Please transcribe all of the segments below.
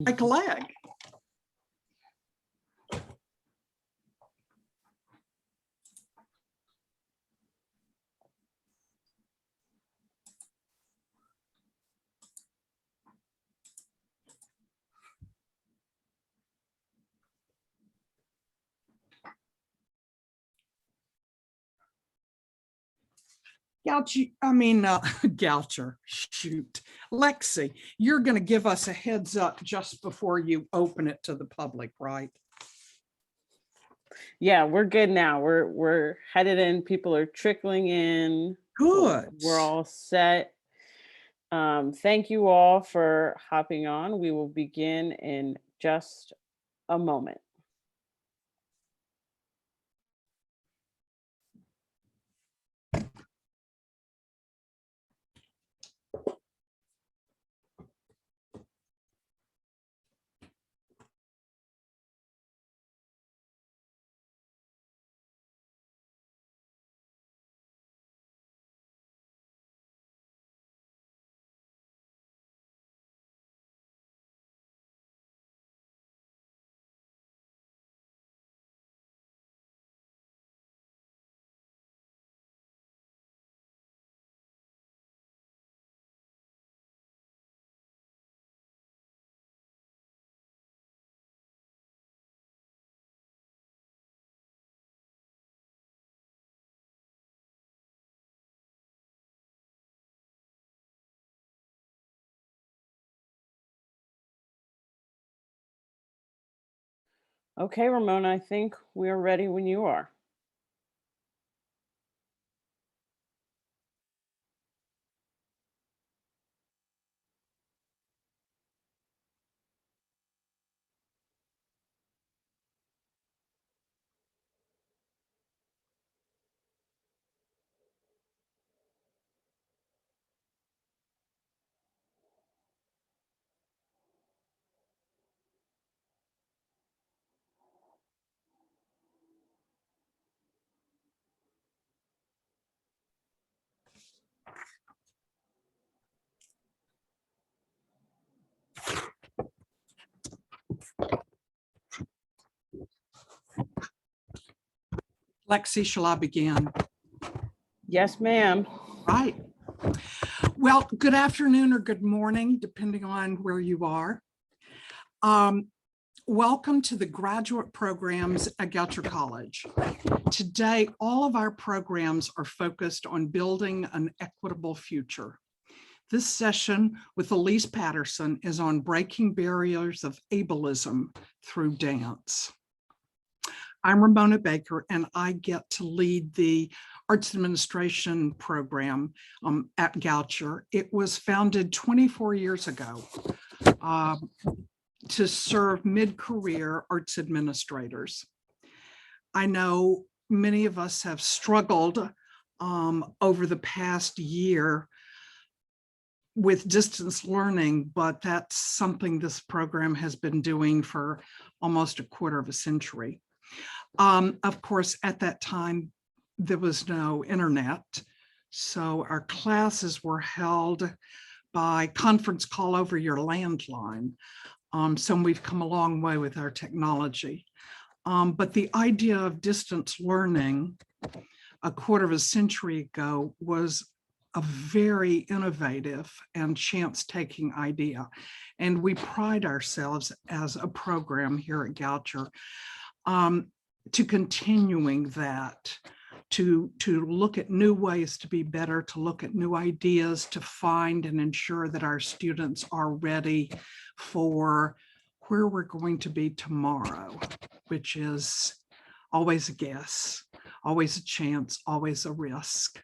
Like a leg. Goucher, shoot. Lexi, you're going to give us a heads up just before you open it to the public, right? Yeah, we're good now. We're headed in. People are trickling in. Good. We're all set. Thank you all for hopping on. We will begin in just a moment. Okay, Ramona, I think we're ready when you are. Lexi, shall I begin? Yes, ma'am. Right. Well, good afternoon or good morning, depending on where you are. Welcome to the graduate programs at Goucher College. Today, all of our programs are focused on building an equitable future. This session with Elise Patterson is on breaking barriers of ableism through dance. I'm Ramona Baker, and I get to lead the Arts Administration program at Goucher. It was founded 24 years ago to serve mid-career arts administrators. I know many of us have struggled over the past year with distance learning, but that's something this program has been doing for almost a quarter of a century. Of course, at that time, there was no internet, so our classes were held by conference call over your landline. So we've come a long way with our technology. But the idea of distance learning a quarter of a century ago was a very innovative and chance-taking idea. And we pride ourselves as a program here at Goucher to continuing that, to look at new ways to be better, to look at new ideas, to find and ensure that our students are ready for where we're going to be tomorrow, which is always a guess, always a chance, always a risk.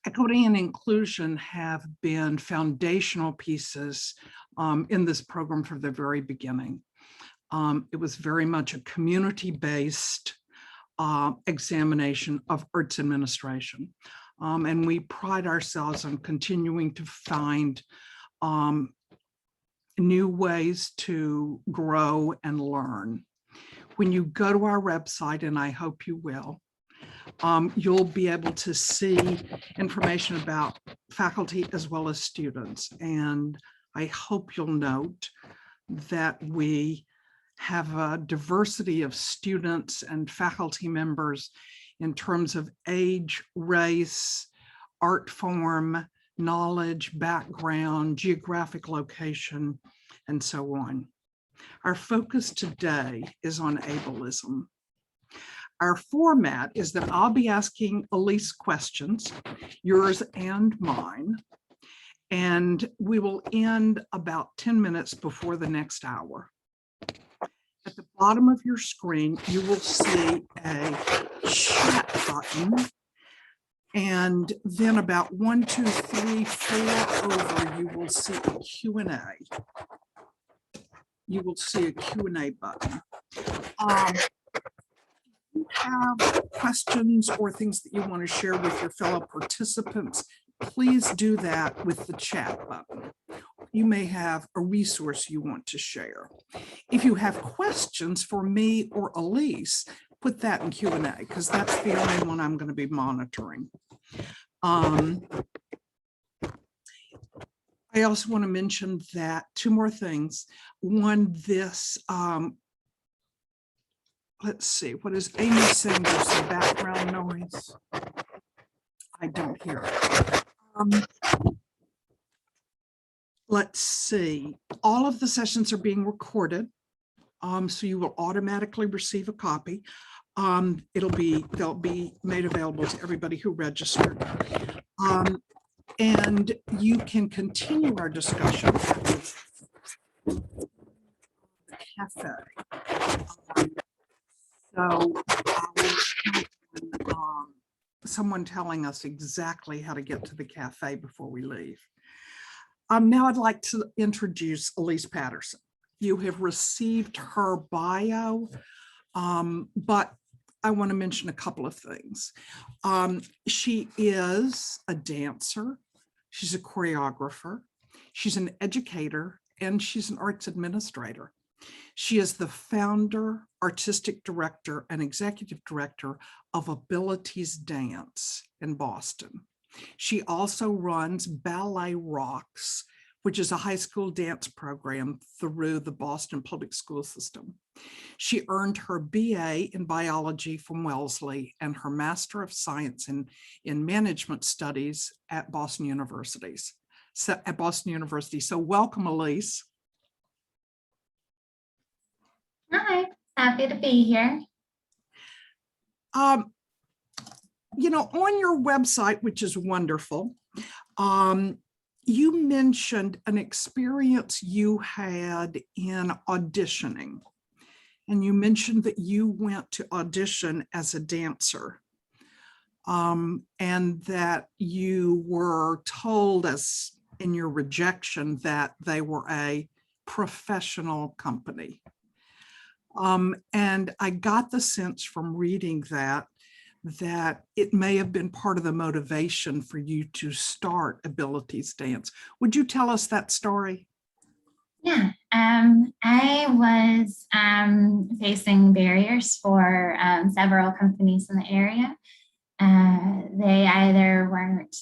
Equity and inclusion have been foundational pieces in this program from the very beginning. It was very much a community-based examination of arts administration. And we pride ourselves on continuing to find new ways to grow and learn. When you go to our website, and I hope you will, you'll be able to see information about faculty as well as students. And I hope you'll note that we have a diversity of students and faculty members in terms of age, race, art form, knowledge, background, geographic location, and so on. Our focus today is on ableism. Our format is that I'll be asking Elise questions, yours and mine, and we will end about 10 minutes before the next hour. At the bottom of your screen, you will see a chat button, and then about 1, 2, 3, 4 over, you will see a Q&A. You will see a Q&A button. If you have questions or things that you want to share with your fellow participants, please do that with the chat button. You may have a resource you want to share. If you have questions for me or Elise, put that in Q&A, because that's the only one I'm going to be monitoring. I also want to mention that 2 more things. One, this, let's see, what is Amy saying? There's some background noise. I don't hear it. Let's see, all of the sessions are being recorded, so you will automatically receive a copy. They'll be made available to everybody who registered. And you can continue our discussion at the cafe. Someone telling us exactly how to get to the cafe before we leave. Now I'd like to introduce Elise Patterson. You have received her bio, but I want to mention a couple of things. She is a dancer, she's a choreographer, she's an educator, and she's an arts administrator. She is the founder, artistic director, and executive director of Abilities Dance in Boston. She also runs Ballet Rocks, which is a high school dance program through the Boston public school system. She earned her BA in biology from Wellesley and her Master of Science in Management Studies at Boston University. So welcome, Elise. Hi, happy to be here. You know, on your website, which is wonderful, you mentioned an experience you had in auditioning, and you mentioned that you went to audition as a dancer, and that you were told, as in your rejection, that they were a professional company. And I got the sense from reading that it may have been part of the motivation for you to start Abilities Dance. Would you tell us that story? Yeah, I was facing barriers for several companies in the area. They either weren't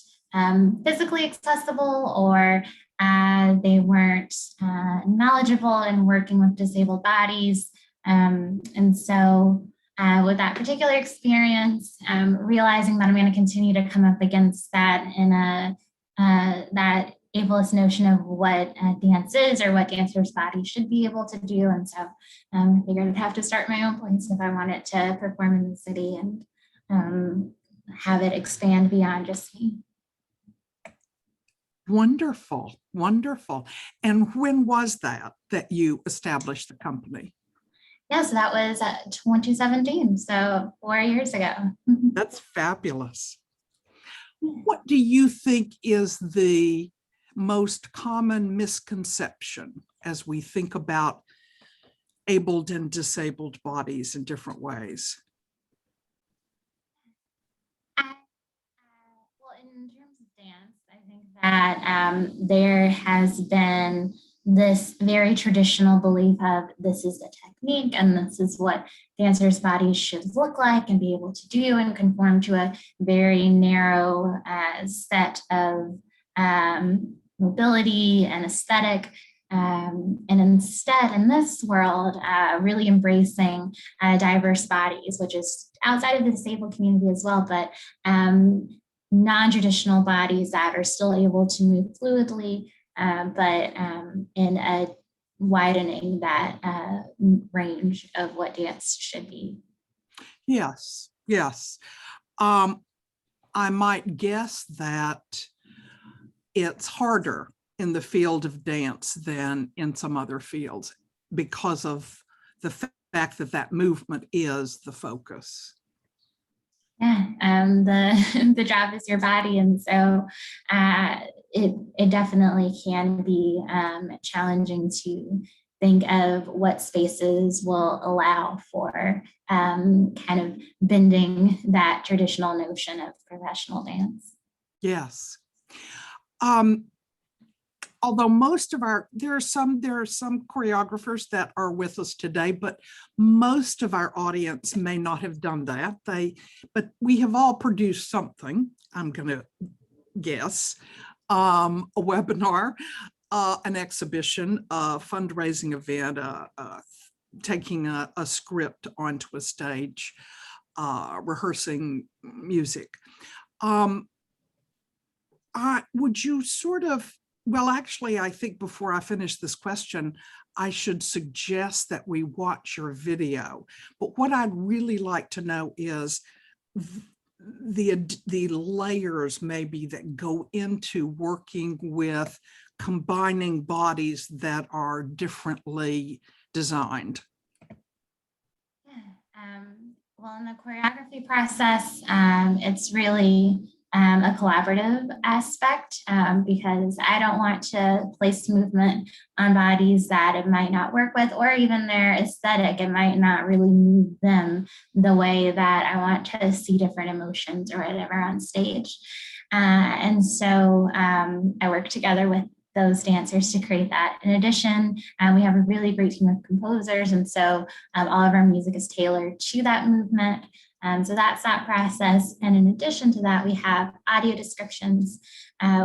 physically accessible, or they weren't knowledgeable in working with disabled bodies. And so with that particular experience, realizing that I'm going to continue to come up against that in that ableist notion of what dance is, or what dancers' bodies should be able to do. And so I figured I'd have to start my own place if I wanted to perform in the city and have it expand beyond just me. Wonderful, wonderful. And when was that you established the company? Yeah, so that was 2017, so 4 years ago. That's fabulous. What do you think is the most common misconception as we think about abled and disabled bodies in different ways? Well, in terms of dance, I think that there has been this very traditional belief of this is the technique and this is what dancers' bodies should look like and be able to do, and conform to a very narrow set of mobility and aesthetic. And instead, in this world, really embracing diverse bodies, which is outside of the disabled community as well, but non-traditional bodies that are still able to move fluidly, but in a widening that range of what dance should be. Yes, yes. I might guess that it's harder in the field of dance than in some other fields because of the fact that that movement is the focus. Yeah, the job is your body, and so it definitely can be challenging to think of what spaces will allow for kind of bending that traditional notion of professional dance. Yes. Although most of there are some choreographers that are with us today, but most of our audience may not have done that. But we have all produced something, I'm going to guess, a webinar, an exhibition, a fundraising event, taking a script onto a stage, rehearsing music. Would you sort of, well, actually, I think before I finish this question, I should suggest that we watch your video. But what I'd really like to know is the layers maybe that go into working with combining bodies that are differently designed. Yeah. Well, in the choreography process, it's really a collaborative aspect because I don't want to place movement on bodies that it might not work with, or even their aesthetic. It might not really move them the way that I want to see different emotions or whatever on stage. And so I work together with those dancers to create that. In addition, we have a really great team of composers, and so all of our music is tailored to that movement. So that's that process. And in addition to that, we have audio descriptions,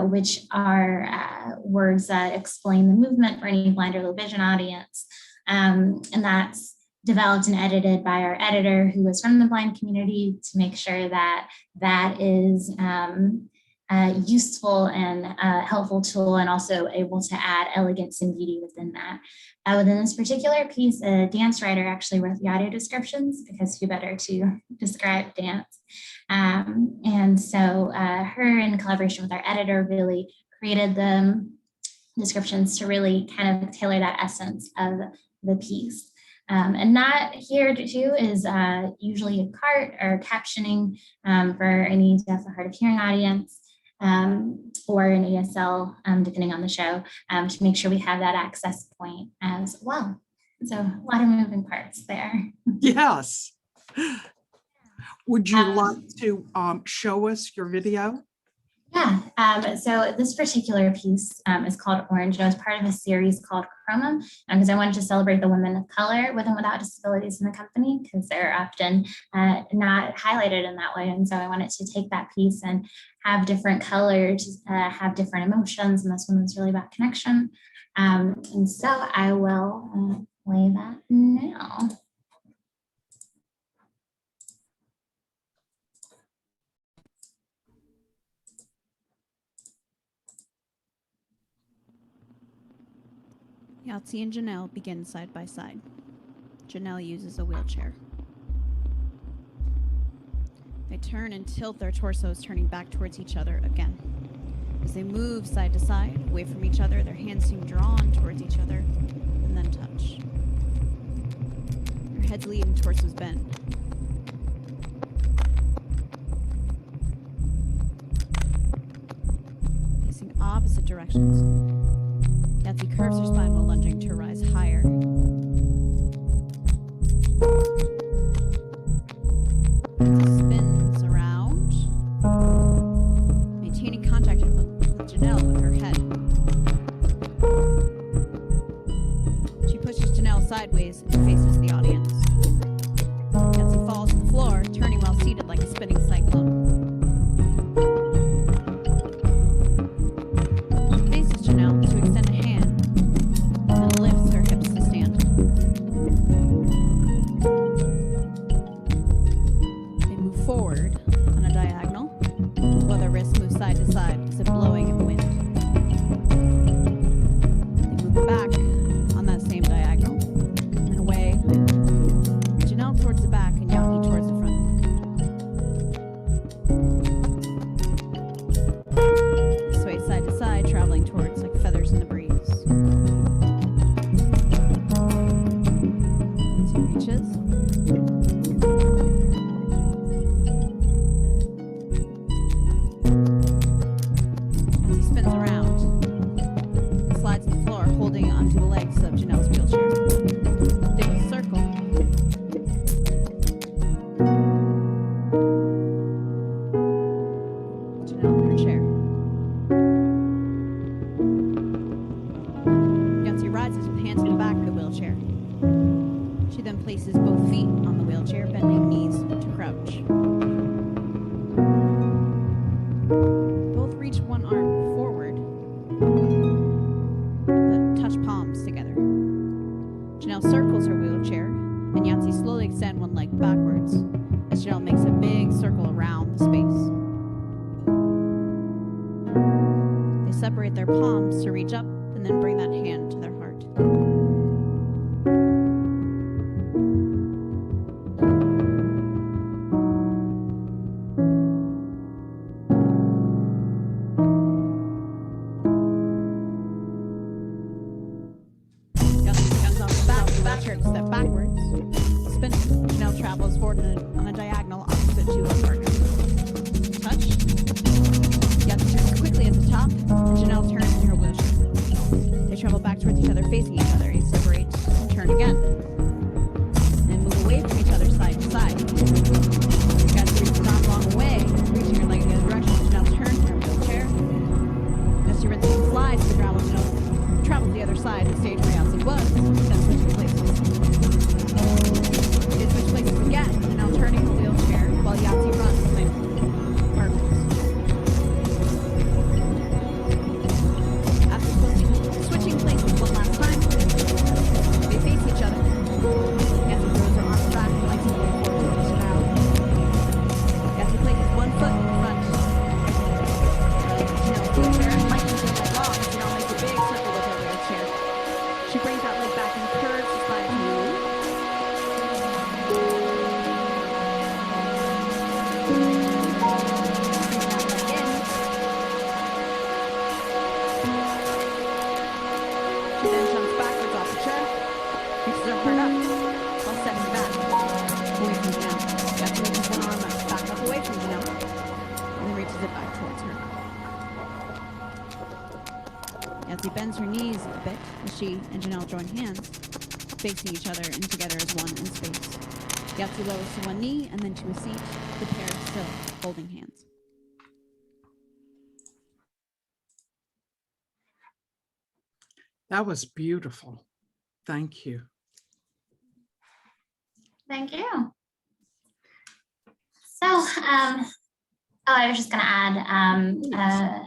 which are words that explain the movement for any blind or low vision audience. And that's developed and edited by our editor, who is from the blind community, to make sure that that is useful and helpful tool, and also able to add elegance and beauty within that. Within this particular piece, a dance writer actually wrote the audio descriptions, because who better to describe dance? And so her, in collaboration with our editor, really created the descriptions to really kind of tailor that essence of the piece. And not here too is usually a cart or captioning for any deaf or hard of hearing audience. Or an ASL, depending on the show, to make sure we have that access point as well. So a lot of moving parts there. Yes. Would you like to show us your video? Yeah, so this particular piece is called Orange. It was part of a series called Chroma, because I wanted to celebrate the women of color with and without disabilities in the company, because they're often not highlighted in that way. And so I wanted to take that piece and have different colors, have different emotions, and this one was really about connection. And so I will play that now. Yahtzee and Janelle begin side by side. Janelle uses a wheelchair. They turn and tilt their torsos, turning back towards each other again. As they move side to side, away from each other, their hands seem drawn towards each other, and then touch. Their heads lead and torsos bend. Facing opposite directions, Yahtzee curves her spine while lunging to rise higher. Yahtzee spins around, maintaining contact with Janelle with her head. She pushes Janelle sideways and faces the audience. Yahtzee falls to the floor, turning while seated like a spinning cyclone. She faces wheelchair. She then places both feet on the wheelchair, bending knees to crouch. Both reach one arm forward, but touch palms together. Janelle circles her wheelchair, and Yahtzee slowly extends one leg backwards as Janelle makes a big circle around the space. They separate their palms to reach up and then bring that hand to their heart. Yahtzee comes off the back of the wheelchair to step backwards. Spinning, Janelle travels forward on a diagonal opposite to her partner. Touch. Yahtzee turns quickly at the top, and Janelle turns in her wheelchair. They travel back towards each other, facing each other. They separate, turn again, and move away from each other side to side. Yahtzee reaches an arm long way, reaching her leg in the other direction. Janelle turns in her wheelchair. Yahtzee rinses and slides to the ground. Janelle travels the other side of the stage where Yahtzee was, then switches places. They switch places again, Janelle turning her wheelchair while Yahtzee runs playing apartments. After switching places one last time, they face each other. Yahtzee throws her arms back and likes to go forward towards the crowd. Yahtzee places one foot in front of Janelle's wheelchair and lightens her leg long as Janelle makes a big circle with her wheelchair. She brings that leg back and curves the side to move. She then jumps backwards off the chair, reaches her part up, while stepping back, away from Janelle. Yahtzee reaches one arm back up away from Janelle, and then reaches it back towards her. Yahtzee bends her knees a bit as she and Janelle join hands, facing each other and together as one in space. Yahtzee lowers to one knee and then to a seat, the pair still holding hands. That was beautiful. Thank you. Thank you. So, I was just going to add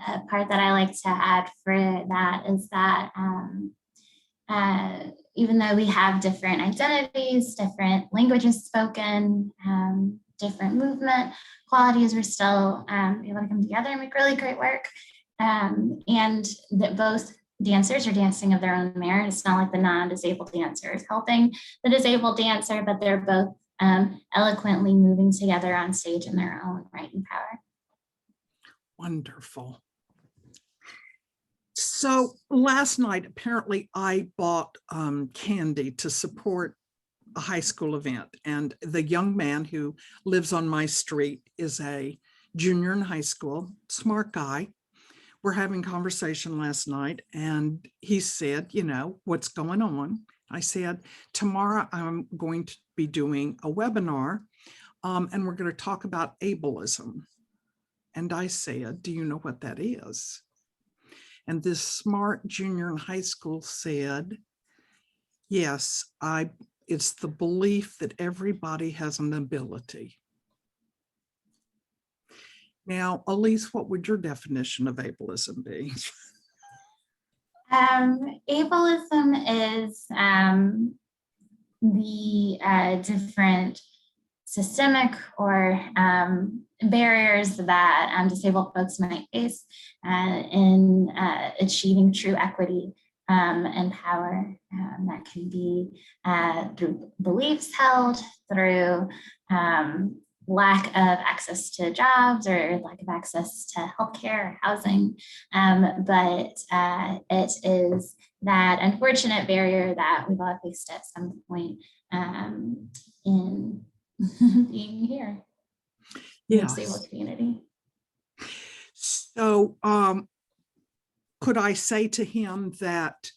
a part that I like to add for that is that even though we have different identities, different languages spoken, different movement qualities, we're still able to come together and make really great work. And that both dancers are dancing of their own merit. It's not like the non-disabled dancer is helping the disabled dancer, but they're both eloquently moving together on stage in their own right and power. Wonderful. So last night, apparently I bought candy to support a high school event. And the young man who lives on my street is a junior in high school, smart guy. We're having conversation last night and he said, you know, what's going on? I said, tomorrow I'm going to be doing a webinar and we're going to talk about ableism. And I said, do you know what that is? And this smart junior in high school said, yes, it's the belief that everybody has an ability. Now, Elise, what would your definition of ableism be? Ableism is the different systemic or barriers that disabled folks might face in achieving true equity and power. That can be through beliefs held, through lack of access to jobs or lack of access to healthcare or housing. But it is that unfortunate barrier that we've all faced at some point in being here in the disabled community. So could I say to him that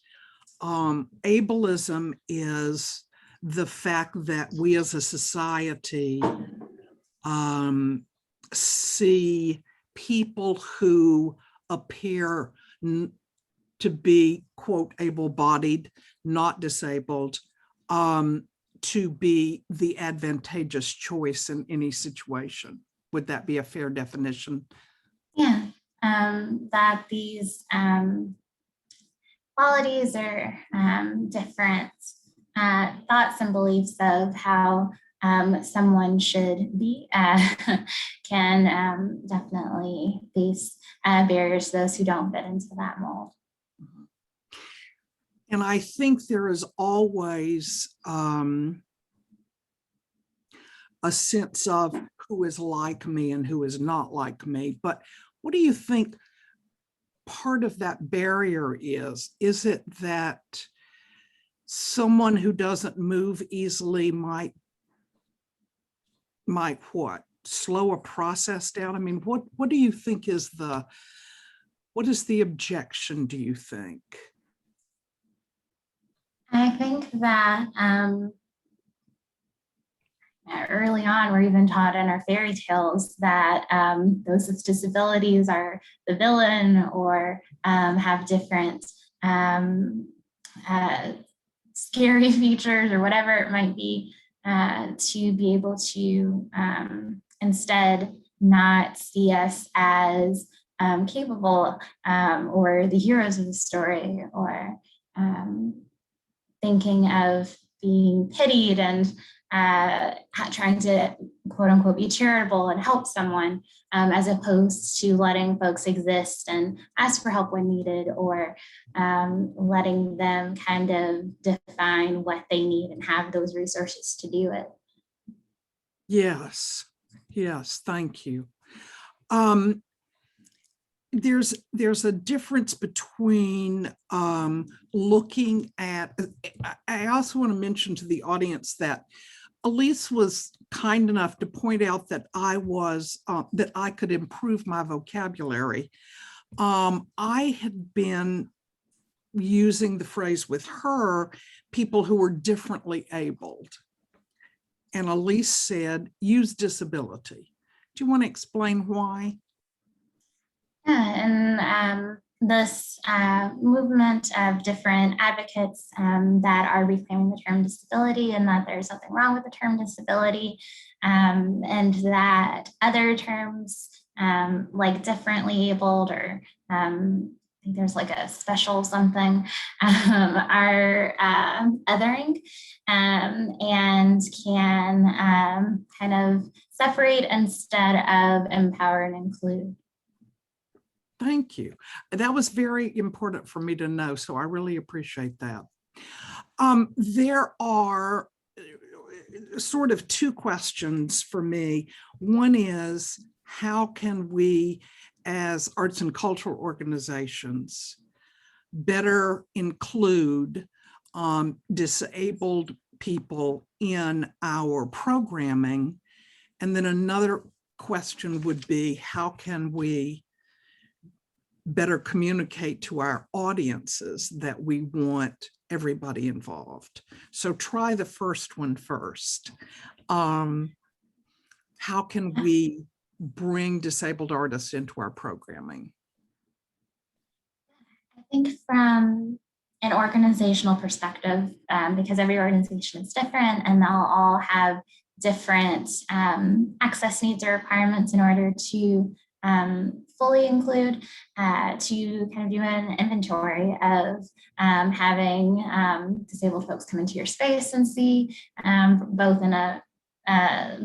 ableism is the fact that we as a society see people who appear to be, quote, able-bodied, not disabled, to be the advantageous choice in any situation. Would that be a fair definition? Yeah, that these qualities or different thoughts and beliefs of how someone should be can definitely face barriers to those who don't fit into that mold. And I think there is always a sense of who is like me and who is not like me. But what do you think part of that barrier is? Is it that someone who doesn't move easily might what? Slow a process down? I mean, what do you think is what is the objection, do you think? I think that early on, we're even taught in our fairy tales that those with disabilities are the villain or have different scary features or whatever it might be, to be able to instead not see us as capable or the heroes of the story, or thinking of being pitied and trying to quote unquote be charitable and help someone, as opposed to letting folks exist and ask for help when needed, or letting them kind of define what they need and have those resources to do it. Yes, thank you. There's a difference between looking at, I also want to mention to the audience that Elise was kind enough to point out that that I could improve my vocabulary. I had been using the phrase with her, people who were differently abled. And Elise said, use disability. Do you want to explain why? Yeah, and this movement of different advocates that are reclaiming the term disability, and that there's nothing wrong with the term disability, and that other terms like differently abled, or I think there's like a special something, are othering and can kind of separate instead of empower and include. Thank you. That was very important for me to know, so I really appreciate that. There are sort of two questions for me. One is, how can we, as arts and cultural organizations, better include disabled people in our programming? And then another question would be, how can we better communicate to our audiences that we want everybody involved? So try the first one first. How can we bring disabled artists into our programming? I think from an organizational perspective, because every organization is different and they'll all have different access needs or requirements in order to fully include, to kind of do an inventory of having disabled folks come into your space and see, both in a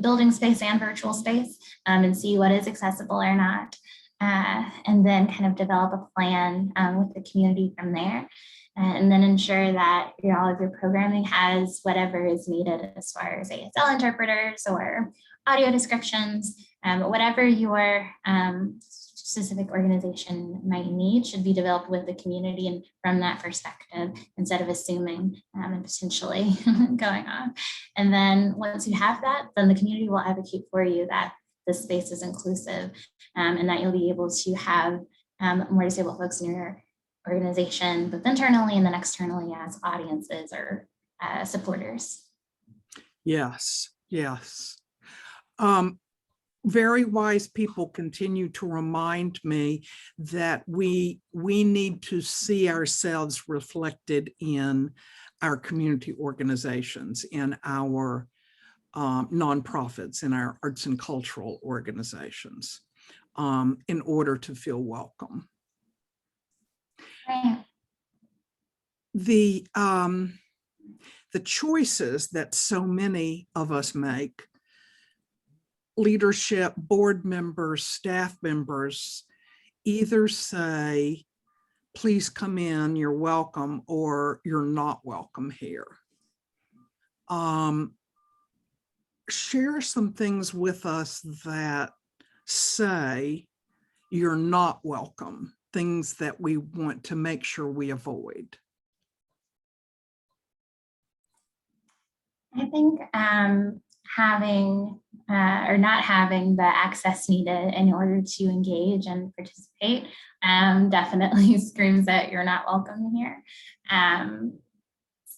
building space and virtual space, and see what is accessible or not, and then kind of develop a plan with the community from there, and then ensure that all of your programming has whatever is needed as far as ASL interpreters or audio descriptions, whatever your specific organization might need should be developed with the community and from that perspective, instead of assuming and potentially going on. And then once you have that, then the community will advocate for you that the space is inclusive, and that you'll be able to have more disabled folks in your organization, both internally and then externally as audiences or supporters. Yes. very wise people continue to remind me that we need to see ourselves reflected in our community organizations, in our nonprofits, in our arts and cultural organizations, in order to feel welcome. Right. The choices that so many of us make, leadership, board members, staff members, either say, please come in, you're welcome, or you're not welcome here. Share some things with us that say you're not welcome, things that we want to make sure we avoid. I think having or not having the access needed in order to engage and participate definitely screams that you're not welcome here.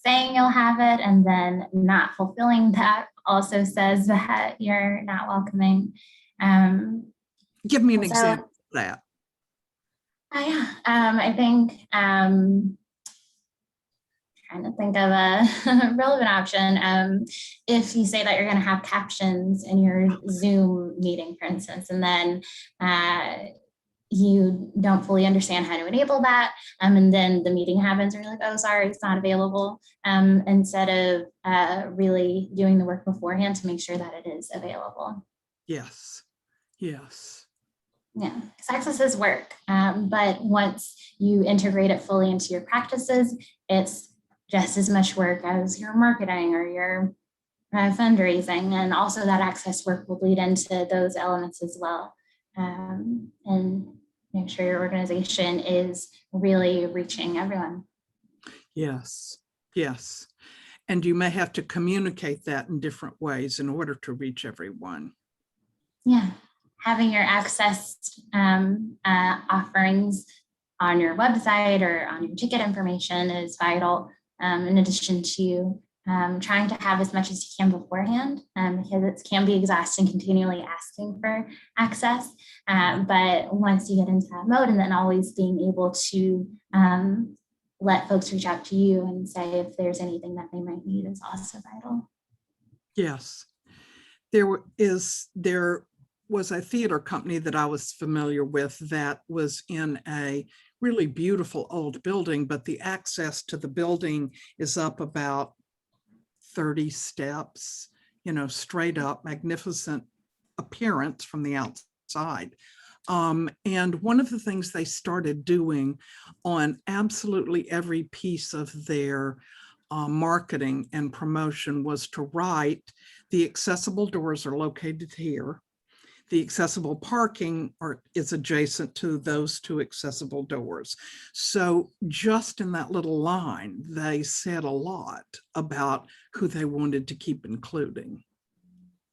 Saying you'll have it and then not fulfilling that also says that you're not welcoming. Give me an Also, example of that. I think trying to think of a relevant option. If you say that you're going to have captions in your Zoom meeting, for instance, and then you don't fully understand how to enable that, and then the meeting happens and you're like, oh, sorry, it's not available, instead of really doing the work beforehand to make sure that it is available. Yes, yes. Yeah, because access is work, but once you integrate it fully into your practices, it's just as much work as your marketing or your fundraising, and also that access work will bleed into those elements as well, and make sure your organization is really reaching everyone. Yes, yes. And you may have to communicate that in different ways in order to reach everyone. Yeah, having your access offerings on your website or on your ticket information is vital, in addition to trying to have as much as you can beforehand, because it can be exhausting continually asking for access. But once you get into that mode, and then always being able to let folks reach out to you and say if there's anything that they might need is also vital. Yes. There was a theater company that I was familiar with that was in a really beautiful old building, but the access to the building is up about 30 steps, straight up, magnificent appearance from the outside. And one of the things they started doing on absolutely every piece of their marketing and promotion was to write, the accessible doors are located here. The accessible parking is adjacent to those two accessible doors. So just in that little line, they said a lot about who they wanted to keep including.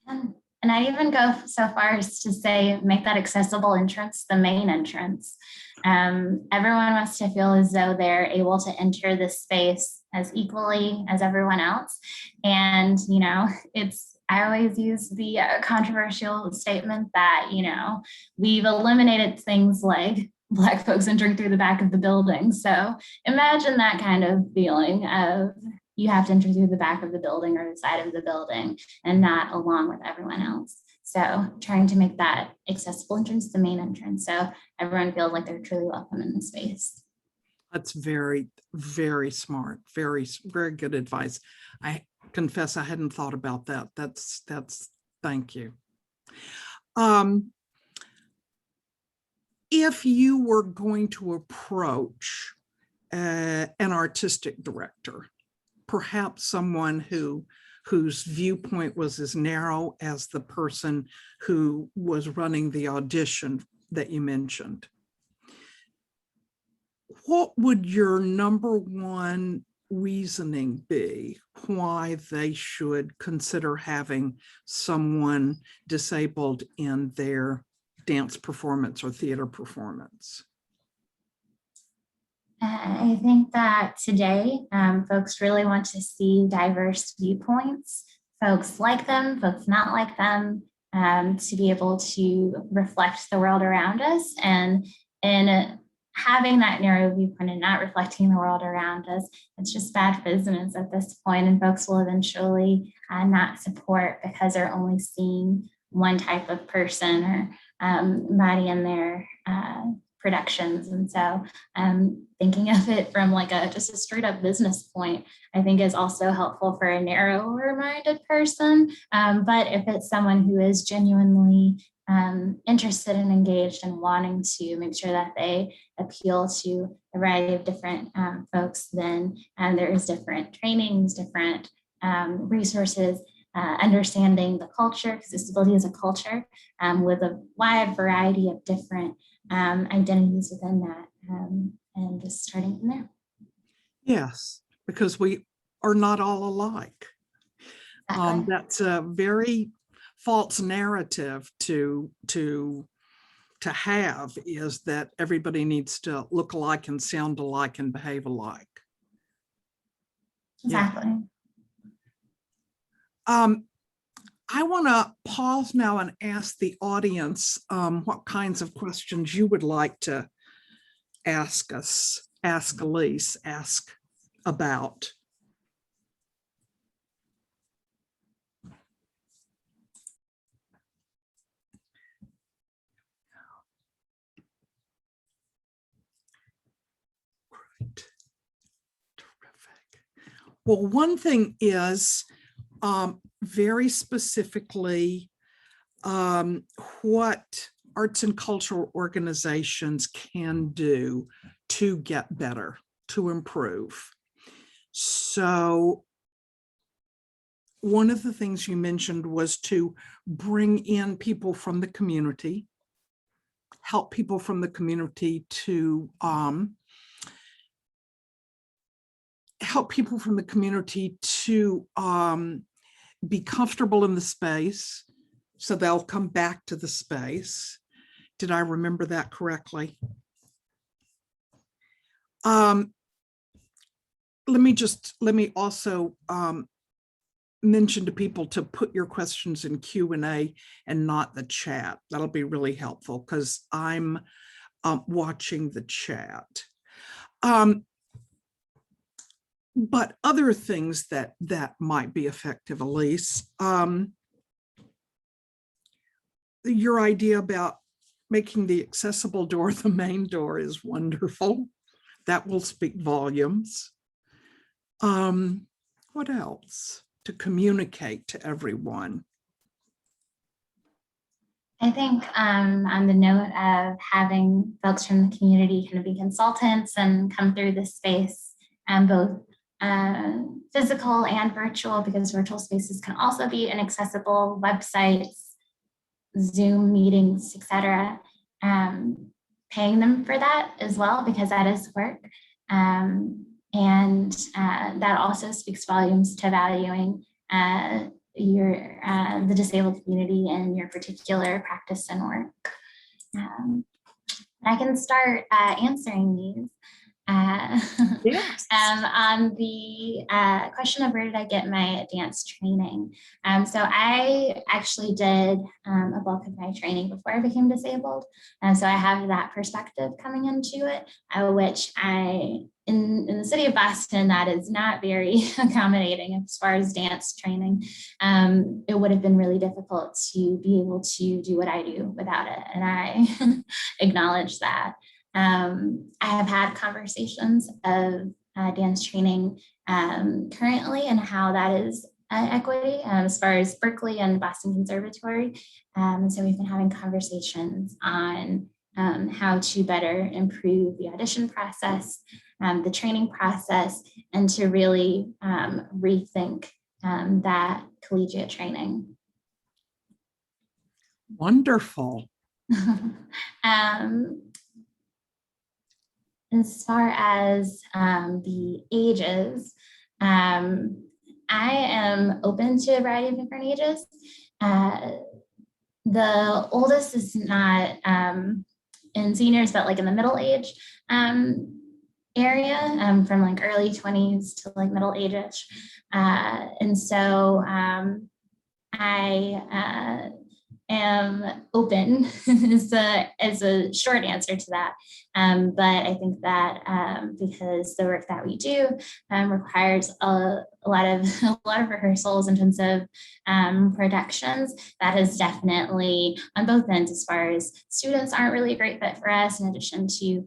And I'd even go so far as to say, make that accessible entrance the main entrance. Everyone wants to feel as though they're able to enter this space as equally as everyone else. And, I always use the controversial statement that, we've eliminated things like Black folks entering through the back of the building. So imagine that kind of feeling of you have to enter through the back of the building or the side of the building and not along with everyone else. So trying to make that accessible entrance the main entrance, so everyone feels like they're truly welcome in the space. That's very, very smart. Very, very good advice. I confess I hadn't thought about that. That's thank you. If you were going to approach an artistic director, perhaps someone whose viewpoint was as narrow as the person who was running the audition that you mentioned, what would your number one reasoning be why they should consider having someone disabled in their dance performance or theater performance? I think that today, folks really want to see diverse viewpoints. Folks like them, folks not like them, to be able to reflect the world around us. And in having that narrow viewpoint and not reflecting the world around us, it's just bad business at this point, and folks will eventually not support because they're only seeing one type of person or body in their productions. And so thinking of it from like just a straight up business point, I think is also helpful for a narrower minded person. But if it's someone who is genuinely interested and engaged and wanting to make sure that they appeal to a variety of different folks, then there's different trainings, different resources, understanding the culture, because disability is a culture with a wide variety of different identities within that, and just starting from there. Yes, because we are not all alike. Exactly. That's a very false narrative to have, is that everybody needs to look alike and sound alike and behave alike. Exactly. I want to pause now and ask the audience what kinds of questions you would like to ask us, ask Elise, ask about. Great. Terrific. Well, one thing is very specifically what arts and cultural organizations can do to get better, to improve. So one of the things you mentioned was to bring in people from the community, help people from the community to be comfortable in the space, so they'll come back to the space. Did I remember that correctly? Let me also mention to people to put your questions in Q&A and not the chat. That'll be really helpful because I'm watching the chat. But other things that might be effective, Elise, your idea about making the accessible door the main door is wonderful. That will speak volumes. What else? To communicate to everyone. I think on the note of having folks from the community kind of be consultants and come through the space, both physical and virtual, because virtual spaces can also be inaccessible, websites, Zoom meetings, etc. Paying them for that as well, because that is work. And that also speaks volumes to valuing the disabled community and your particular practice and work. I can start answering these. Yes. On the question of where did I get my dance training? So I actually did a bulk of my training before I became disabled. So I have that perspective coming into it, which in the city of Boston, that is not very accommodating as far as dance training. It would have been really difficult to be able to do what I do without it. And I acknowledge that. I have had conversations of dance training currently and how that is equity as far as Berkeley and Boston Conservatory. And so we've been having conversations on how to better improve the audition process, the training process, and to really rethink that collegiate training. Wonderful. As far as the ages, I am open to a variety of different ages. The oldest is not in seniors, but like in the middle age area, from like early 20s to like middle age-ish. And so I am open is a short answer to that. But I think that because the work that we do requires a lot of rehearsals in terms of productions, that is definitely on both ends, as far as students aren't really a great fit for us, in addition to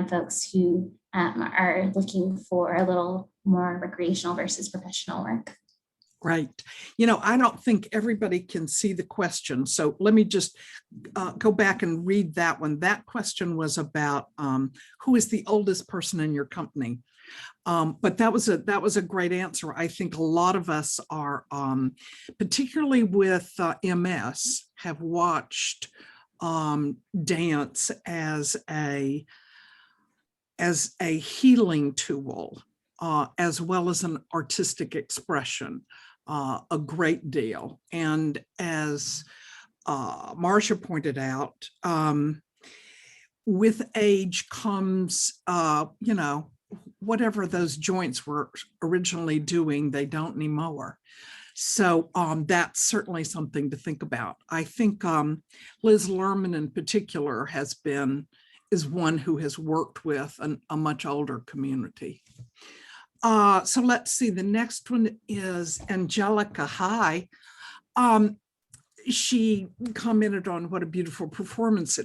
folks who are looking for a little more recreational versus professional work. Right. I don't think everybody can see the question. So let me just go back and read that one. That question was about who is the oldest person in your company? But that was a great answer. I think a lot of us are, particularly with MS, have watched dance as a healing tool, as well as an artistic expression, a great deal. And as Marcia pointed out, with age comes, whatever those joints were originally doing, they don't anymore. So that's certainly something to think about. I think Liz Lerman in particular is one who has worked with a much older community. So let's see, the next one is Angelica. Hi. She commented on what a beautiful performance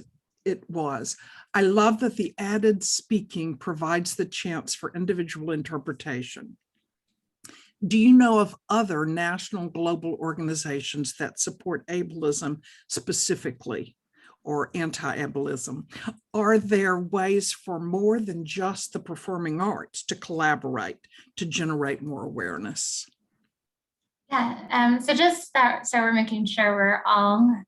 it was. I love that the added speaking provides the chance for individual interpretation. Do you know of other national global organizations that support ableism specifically, or anti-ableism? Are there ways for more than just the performing arts to collaborate to generate more awareness? Yeah, so just that, so we're making sure we're all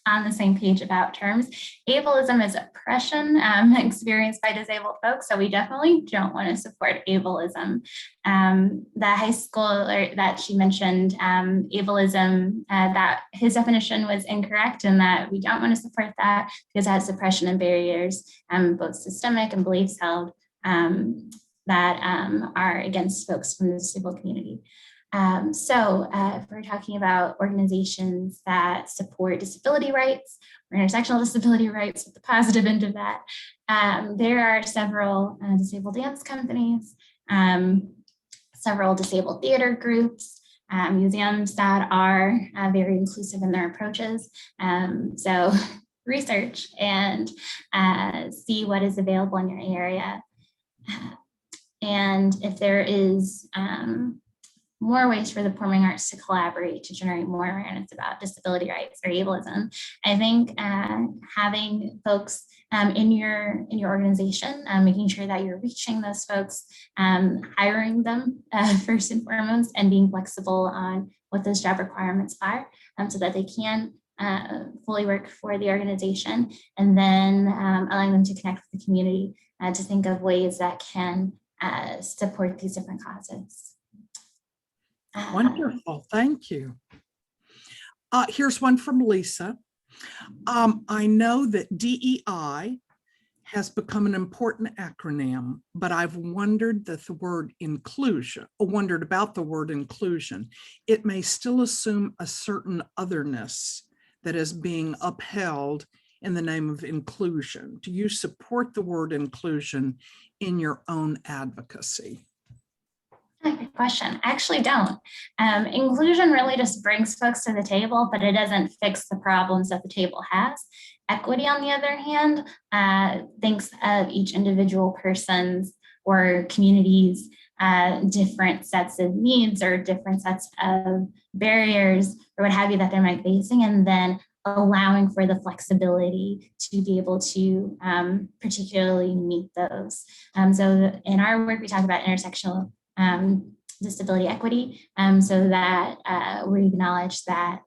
on the same page about terms. Ableism is oppression experienced by disabled folks, so we definitely don't want to support ableism. The high schooler that she mentioned, ableism, that his definition was incorrect, and that we don't want to support that because it has suppression and barriers, both systemic and beliefs held, that are against folks from the disabled community. So if we're talking about organizations that support disability rights or intersectional disability rights, with the positive end of that, there are several disabled dance companies, several disabled theater groups, museums that are very inclusive in their approaches. So research and see what is available in your area. And if there is more ways for the performing arts to collaborate to generate more awareness about disability rights or ableism. I think having folks in your organization, making sure that you're reaching those folks, hiring them first and foremost, and being flexible on what those job requirements are, so that they can fully work for the organization, and then allowing them to connect with the community to think of ways that can support these different causes. Wonderful, thank you. Here's one from Lisa. I know that DEI has become an important acronym, but I've wondered about the word inclusion. It may still assume a certain otherness that is being upheld in the name of inclusion. Do you support the word inclusion in your own advocacy? Good question. I actually don't. Inclusion really just brings folks to the table, but it doesn't fix the problems that the table has. Equity, on the other hand, thinks of each individual person's or community's different sets of needs or different sets of barriers or what have you that they might be facing, and then allowing for the flexibility to be able to particularly meet those. So in our work, we talk about intersectional disability equity, so that we acknowledge that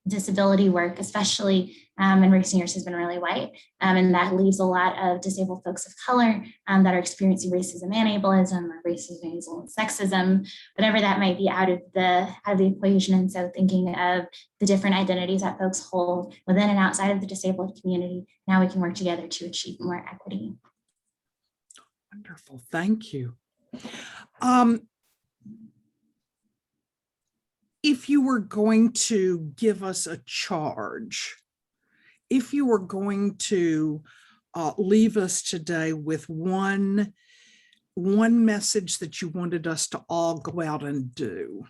disability work, especially in recent years, has been really white, and that leaves a lot of disabled folks of color that are experiencing racism and ableism, or racism and sexism, whatever that might be, out of the equation. And so thinking of the different identities that folks hold within and outside of the disabled community, now we can work together to achieve more equity. Wonderful, thank you. if you were going to give us a charge, if you were going to leave us today with one message that you wanted us to all go out and do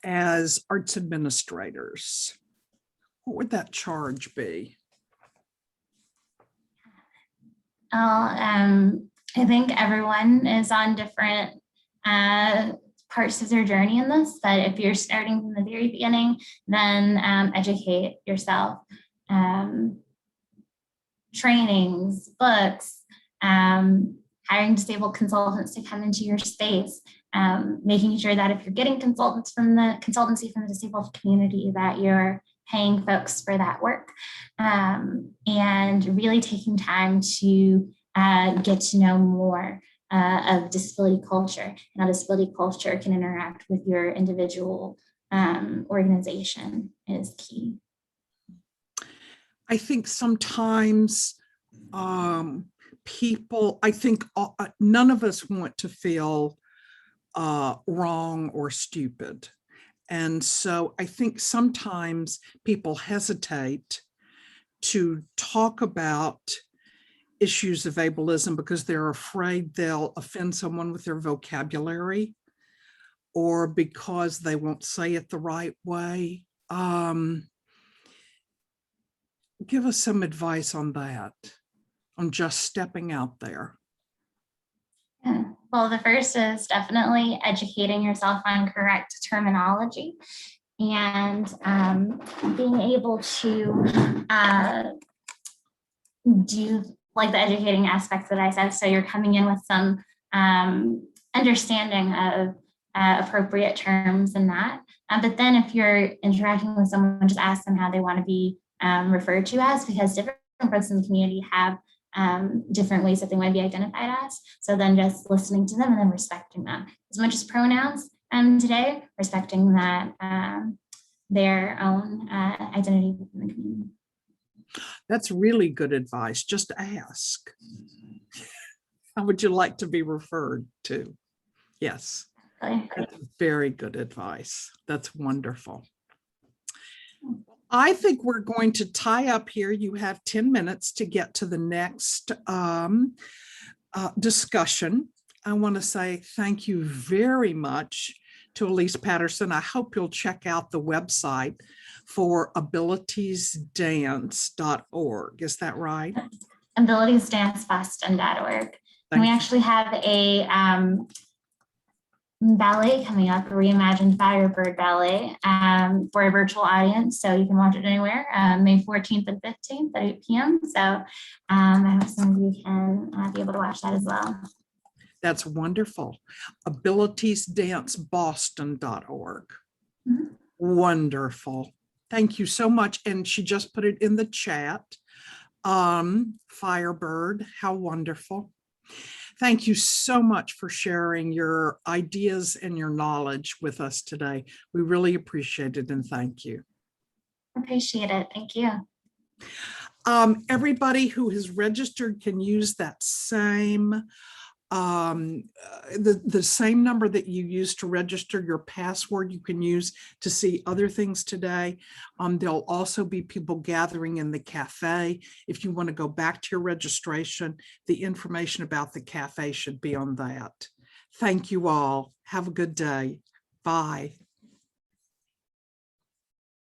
as arts administrators, what would that charge be? Well, I think everyone is on different parts of their journey in this, but if you're starting from the very beginning, then educate yourself. Trainings, books, hiring disabled consultants to come into your space, making sure that if you're getting consultancy from the disabled community, that you're paying folks for that work, and really taking time to get to know more of disability culture and how disability culture can interact with your individual organization is key. I think sometimes people, I think none of us want to feel wrong or stupid. And so I think sometimes people hesitate to talk about issues of ableism because they're afraid they'll offend someone with their vocabulary or because they won't say it the right way. Give us some advice on that, on just stepping out there. Yeah. Well, the first is definitely educating yourself on correct terminology and being able to do like the educating aspects that I said. So you're coming in with some understanding of appropriate terms and that. But then if you're interacting with someone, just ask them how they want to be referred to as, because different folks in the community have different ways that they want to be identified as. So then just listening to them and then respecting them. As much as pronouns today, respecting that their own identity within the community. That's really good advice. Just ask. How would you like to be referred to? Yes, that's very good advice. That's wonderful. I think we're going to tie up here. You have 10 minutes to get to the next discussion. I want to say thank you very much to Elise Patterson. I hope you'll check out the website for abilitiesdance.org. Is that right? Abilitiesdanceboston.org. And we actually have a ballet coming up, a reimagined Firebird ballet for a virtual audience. So you can watch it anywhere, May 14th and 15th at 8 p.m. So I hope some of you can be able to watch that as well. That's wonderful. Abilitiesdanceboston.org. Mm-hmm. Wonderful. Thank you so much. And she just put it in the chat. Firebird, how wonderful. Thank you so much for sharing your ideas and your knowledge with us today. We really appreciate it and thank you. Appreciate it. Thank you. Everybody who has registered can use that same the same number that you used to register your password. You can use to see other things today. There'll also be people gathering in the cafe. If you want to go back to your registration, the information about the cafe should be on that. Thank you all. Have a good day. Bye.